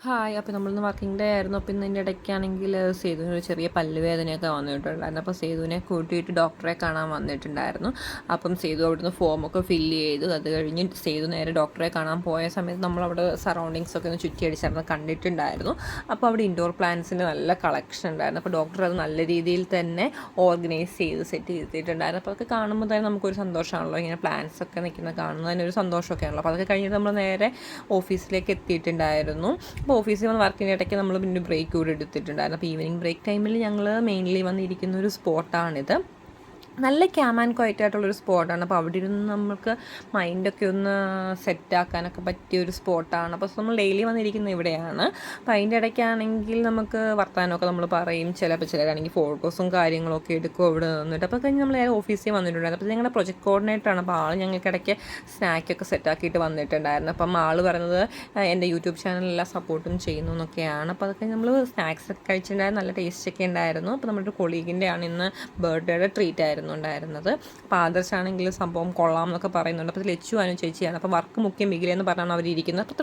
Hi. അപ്പോൾ നമ്മളിന്ന് working day ആയിരുന്നു. അപ്പോൾ ഇന്ന് ഇതിൻ്റെ ഇടയ്ക്കാണെങ്കിൽ സേതുവിനൊരു ചെറിയ പല്ലുവേദനയൊക്കെ വന്നിട്ടുണ്ടായിരുന്നു. അപ്പോൾ സേതുവിനെ കൂട്ടിയിട്ട് ഡോക്ടറെ കാണാൻ വന്നിട്ടുണ്ടായിരുന്നു. അപ്പം സേതു അവിടുന്ന് ഫോമൊക്കെ ഫില്ല് ചെയ്തു. അത് കഴിഞ്ഞ് സേതു നേരെ ഡോക്ടറെ കാണാൻ പോയ സമയത്ത് നമ്മളവിടെ സറൗണ്ടിങ്സൊക്കെ ഒന്ന് ചുറ്റി അടിച്ചിരുന്ന് കണ്ടിട്ടുണ്ടായിരുന്നു. അപ്പോൾ അവിടെ ഇൻഡോർ പ്ലാന്റ്സിൻ്റെ നല്ല കളക്ഷൻ ഉണ്ടായിരുന്നു. അപ്പോൾ ഡോക്ടർ അത് നല്ല രീതിയിൽ തന്നെ ഓർഗനൈസ് ചെയ്ത് സെറ്റ് ചെയ്തിട്ടുണ്ടായിരുന്നു. അപ്പോൾ അതൊക്കെ കാണുമ്പോൾ തന്നെ നമുക്കൊരു സന്തോഷമാണല്ലോ, ഇങ്ങനെ പ്ലാന്റ്സ് ഒക്കെ നിൽക്കുന്നത് കാണുന്നതിന് ഒരു സന്തോഷമൊക്കെ ആണല്ലോ. അപ്പോൾ അതൊക്കെ കഴിഞ്ഞിട്ട് നമ്മൾ നേരെ ഓഫീസിലേക്ക് എത്തിയിട്ടുണ്ടായിരുന്നു. അപ്പോൾ ഓഫീസിൽ വന്ന് വർക്കിൻ്റെ ഇടയ്ക്ക് നമ്മൾ പിന്നെ ബ്രേക്ക് കൂടി എടുത്തിട്ടുണ്ടായിരുന്നു. അപ്പോൾ ഈവനിങ് ബ്രേക്ക് ടൈമിൽ ഞങ്ങൾ മെയിൻലി വന്നിരിക്കുന്ന ഒരു സ്പോട്ടാണിത്. നല്ല ക്യാം ആൻഡ് ക്വയറ്റ് ആയിട്ടുള്ളൊരു സ്പോട്ടാണ്. അപ്പോൾ അവിടെ ഇരുന്ന് നമുക്ക് മൈൻഡൊക്കെ ഒന്ന് സെറ്റാക്കാനൊക്കെ പറ്റിയ ഒരു സ്പോട്ടാണ്. അപ്പോൾ നമ്മൾ ഡെയിലി വന്നിരിക്കുന്നത് ഇവിടെയാണ്. അപ്പോൾ അതിൻ്റെ ഇടയ്ക്കാണെങ്കിൽ നമുക്ക് വർത്താനമൊക്കെ നമ്മൾ പറയും. ചിലരാണെങ്കിൽ ഫോട്ടോസും കാര്യങ്ങളൊക്കെ എടുക്കും അവിടെ നിന്നിട്ട്. അപ്പോൾ കഴിഞ്ഞ് നമ്മൾ ഓഫീസിൽ വന്നിട്ടുണ്ടായിരുന്നു. അപ്പോൾ ഞങ്ങളുടെ പ്രൊജക്ട് കോർഡിനേറ്ററാണ്. അപ്പോൾ ആൾ ഞങ്ങൾക്ക് ഇടയ്ക്ക് സ്നാക്കൊക്കെ സെറ്റാക്കിയിട്ട് വന്നിട്ടുണ്ടായിരുന്നു. അപ്പം ആൾ പറയുന്നത് എൻ്റെ യൂട്യൂബ് ചാനലെല്ലാം സപ്പോർട്ടും ചെയ്യുന്നു എന്നൊക്കെയാണ്. അപ്പോൾ അതൊക്കെ നമ്മൾ സ്നാക്സ് ഒക്കെ കഴിച്ചിട്ടുണ്ടായിരുന്നു. നല്ല ടേസ്റ്റൊക്കെ ഉണ്ടായിരുന്നു. അപ്പോൾ നമ്മുടെ ഒരു കൊളീഗിൻ്റെ ആണ് ഇന്ന് ബർത്ത്ഡേയുടെ ട്രീറ്റ് ആയിരുന്നു ഉണ്ടായിരുന്നത്. അപ്പോൾ ആദർശാണെങ്കിൽ സംഭവം കൊള്ളാം എന്നൊക്കെ പറയുന്നുണ്ട്. അപ്പോൾ ലച്ചു അനു ചേച്ചിയാണ്. അപ്പോൾ വർക്ക് മുഖ്യം മികിലെന്ന് പറഞ്ഞാണ് അവരിയ്ക്കുന്നത്. അപ്പോൾ